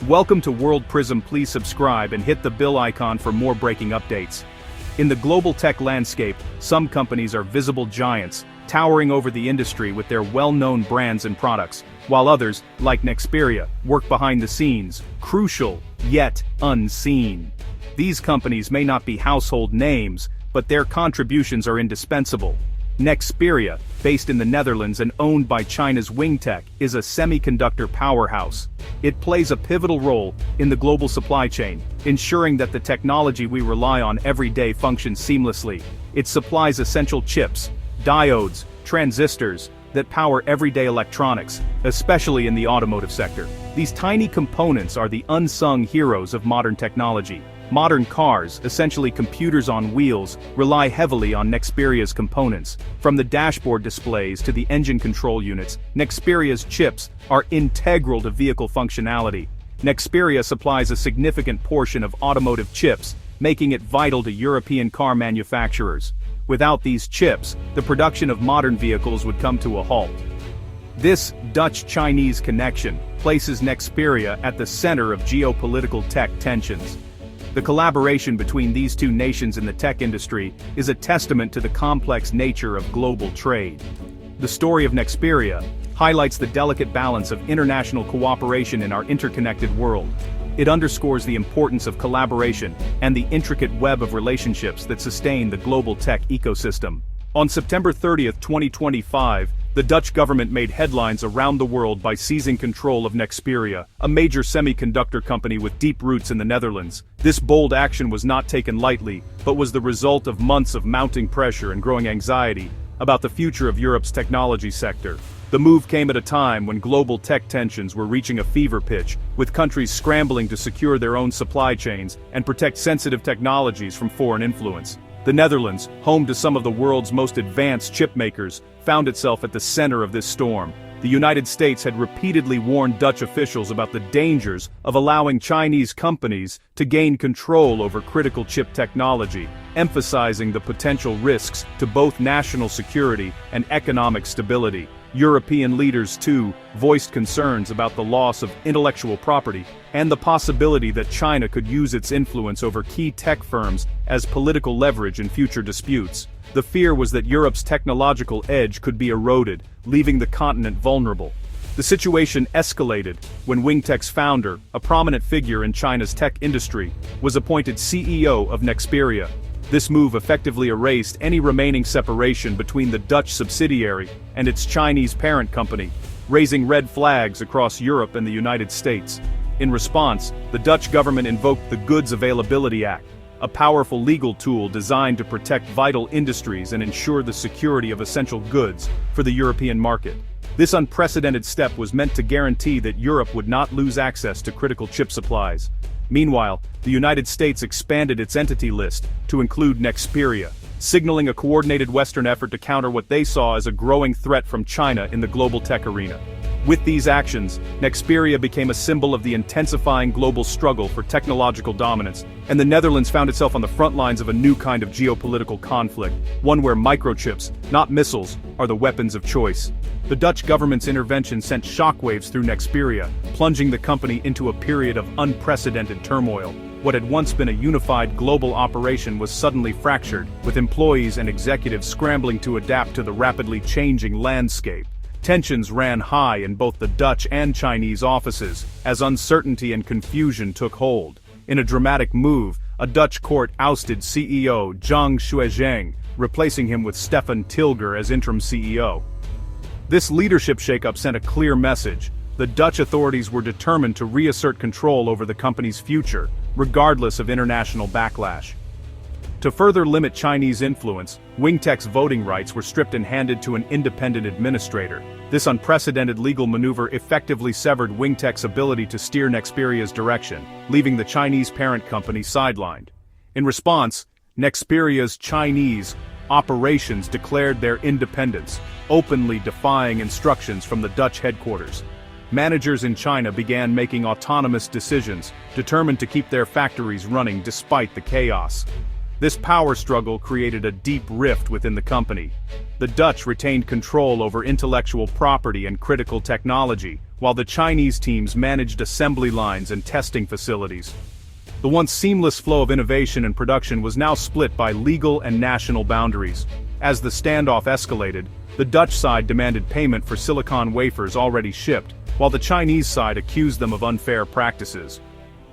Welcome to World Prism. Please subscribe and hit the bell icon for more breaking updates. In the global tech landscape, some companies are visible giants, towering over the industry with their well-known brands and products, while others, like Nexperia, work behind the scenes, crucial, yet unseen. These companies may not be household names, but their contributions are indispensable. Nexperia, based in the Netherlands and owned by China's Wingtech, is a semiconductor powerhouse. It plays a pivotal role in the global supply chain, ensuring that the technology we rely on every day functions seamlessly. It supplies essential chips, diodes, transistors that power everyday electronics, especially in the automotive sector. These tiny components are the unsung heroes of modern technology. Modern cars, essentially computers on wheels, rely heavily on Nexperia's components. From the dashboard displays to the engine control units, Nexperia's chips are integral to vehicle functionality. Nexperia supplies a significant portion of automotive chips, making it vital to European car manufacturers. Without these chips, the production of modern vehicles would come to a halt. This Dutch-Chinese connection places Nexperia at the center of geopolitical tech tensions. The collaboration between these two nations in the tech industry is a testament to the complex nature of global trade. The story of Nexperia highlights the delicate balance of international cooperation in our interconnected world. It underscores the importance of collaboration and the intricate web of relationships that sustain the global tech ecosystem. On September 30, 2025, the Dutch government made headlines around the world by seizing control of Nexperia, a major semiconductor company with deep roots in the Netherlands. This bold action was not taken lightly, but was the result of months of mounting pressure and growing anxiety about the future of Europe's technology sector. The move came at a time when global tech tensions were reaching a fever pitch, with countries scrambling to secure their own supply chains and protect sensitive technologies from foreign influence. The Netherlands, home to some of the world's most advanced chip makers, found itself at the center of this storm. The United States had repeatedly warned Dutch officials about the dangers of allowing Chinese companies to gain control over critical chip technology, emphasizing the potential risks to both national security and economic stability. European leaders, too, voiced concerns about the loss of intellectual property and the possibility that China could use its influence over key tech firms as political leverage in future disputes. The fear was that Europe's technological edge could be eroded, leaving the continent vulnerable. The situation escalated when Wingtech's founder, a prominent figure in China's tech industry, was appointed CEO of Nexperia. This move effectively erased any remaining separation between the Dutch subsidiary and its Chinese parent company, raising red flags across Europe and the United States. In response, the Dutch government invoked the Goods Availability Act, a powerful legal tool designed to protect vital industries and ensure the security of essential goods for the European market. This unprecedented step was meant to guarantee that Europe would not lose access to critical chip supplies. Meanwhile, the United States expanded its entity list to include Nexperia, signaling a coordinated Western effort to counter what they saw as a growing threat from China in the global tech arena. With these actions, Nexperia became a symbol of the intensifying global struggle for technological dominance, and the Netherlands found itself on the front lines of a new kind of geopolitical conflict, one where microchips, not missiles, are the weapons of choice. The Dutch government's intervention sent shockwaves through Nexperia, plunging the company into a period of unprecedented turmoil. What had once been a unified global operation was suddenly fractured, with employees and executives scrambling to adapt to the rapidly changing landscape. Tensions ran high in both the Dutch and Chinese offices, as uncertainty and confusion took hold. In a dramatic move, a Dutch court ousted CEO Zhang Shuizheng, replacing him with Stefan Tilger as interim CEO. This leadership shakeup sent a clear message. The Dutch authorities were determined to reassert control over the company's future, regardless of international backlash. To further limit Chinese influence, Wingtech's voting rights were stripped and handed to an independent administrator. This unprecedented legal maneuver effectively severed Wingtech's ability to steer Nexperia's direction, leaving the Chinese parent company sidelined. In response, Nexperia's Chinese operations declared their independence, openly defying instructions from the Dutch headquarters. Managers in China began making autonomous decisions, determined to keep their factories running despite the chaos. This power struggle created a deep rift within the company. The Dutch retained control over intellectual property and critical technology, while the Chinese teams managed assembly lines and testing facilities. The once seamless flow of innovation and production was now split by legal and national boundaries. As the standoff escalated, the Dutch side demanded payment for silicon wafers already shipped, while the Chinese side accused them of unfair practices.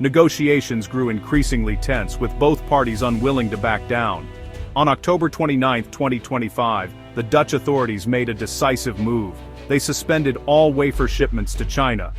Negotiations grew increasingly tense, with both parties unwilling to back down. On October 29, 2025, the Dutch authorities made a decisive move. They suspended all wafer shipments to China.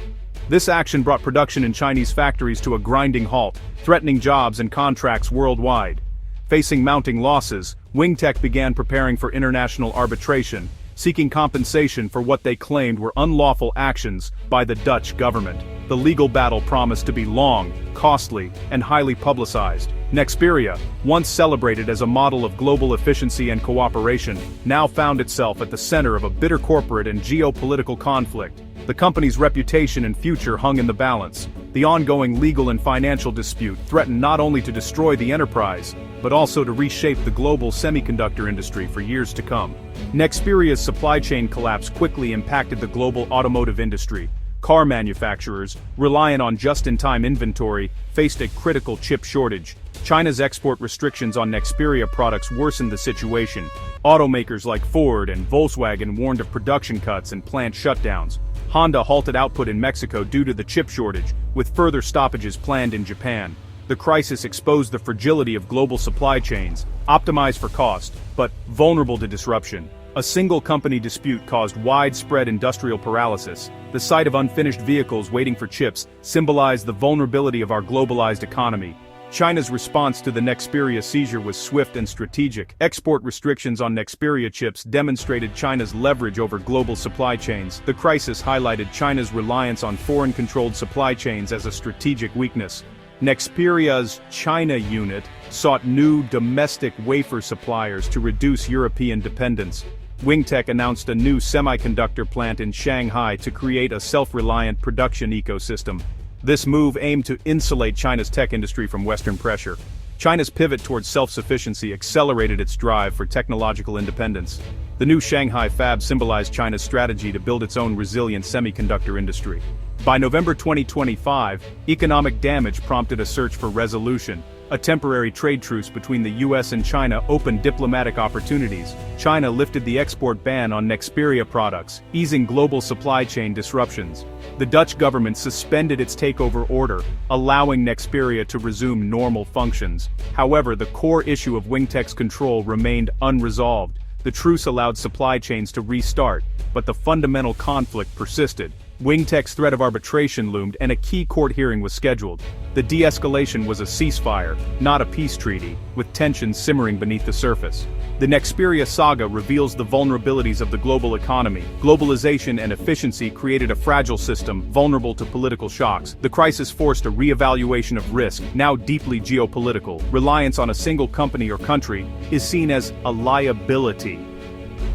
This action brought production in Chinese factories to a grinding halt, threatening jobs and contracts worldwide. Facing mounting losses, Wingtech began preparing for international arbitration, seeking compensation for what they claimed were unlawful actions by the Dutch government. The legal battle promised to be long, costly, and highly publicized. Nexperia, once celebrated as a model of global efficiency and cooperation, now found itself at the center of a bitter corporate and geopolitical conflict. The company's reputation and future hung in the balance. The ongoing legal and financial dispute threatened not only to destroy the enterprise, but also to reshape the global semiconductor industry for years to come. Nexperia's supply chain collapse quickly impacted the global automotive industry. Car manufacturers, reliant on just-in-time inventory, faced a critical chip shortage. China's export restrictions on Nexperia products worsened the situation. Automakers like Ford and Volkswagen warned of production cuts and plant shutdowns. Honda halted output in Mexico due to the chip shortage, with further stoppages planned in Japan. The crisis exposed the fragility of global supply chains, optimized for cost, but vulnerable to disruption. A single company dispute caused widespread industrial paralysis. The sight of unfinished vehicles waiting for chips symbolized the vulnerability of our globalized economy. China's response to the Nexperia seizure was swift and strategic. Export restrictions on Nexperia chips demonstrated China's leverage over global supply chains. The crisis highlighted China's reliance on foreign-controlled supply chains as a strategic weakness. Nexperia's China unit sought new domestic wafer suppliers to reduce European dependence. Wingtech announced a new semiconductor plant in Shanghai to create a self-reliant production ecosystem. This move aimed to insulate China's tech industry from Western pressure. China's pivot towards self-sufficiency accelerated its drive for technological independence. The new Shanghai fab symbolized China's strategy to build its own resilient semiconductor industry. By November 2025, economic damage prompted a search for resolution. A temporary trade truce between the US and China opened diplomatic opportunities. China lifted the export ban on Nexperia products, easing global supply chain disruptions. The Dutch government suspended its takeover order, allowing Nexperia to resume normal functions. However, the core issue of Wingtech's control remained unresolved. The truce allowed supply chains to restart, but the fundamental conflict persisted. Wingtech's threat of arbitration loomed, and a key court hearing was scheduled. The de-escalation was a ceasefire, not a peace treaty, with tensions simmering beneath the surface. The Nexperia saga reveals the vulnerabilities of the global economy. Globalization and efficiency created a fragile system, vulnerable to political shocks. The crisis forced a re-evaluation of risk, now deeply geopolitical. Reliance on a single company or country is seen as a liability.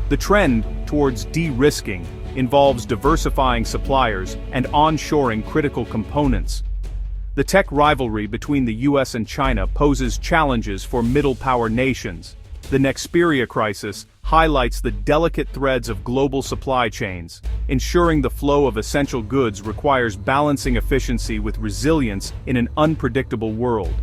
The trend towards de-risking involves diversifying suppliers and onshoring critical components. The tech rivalry between the US and China poses challenges for middle-power nations. The Nexperia crisis highlights the delicate threads of global supply chains. Ensuring the flow of essential goods requires balancing efficiency with resilience in an unpredictable world.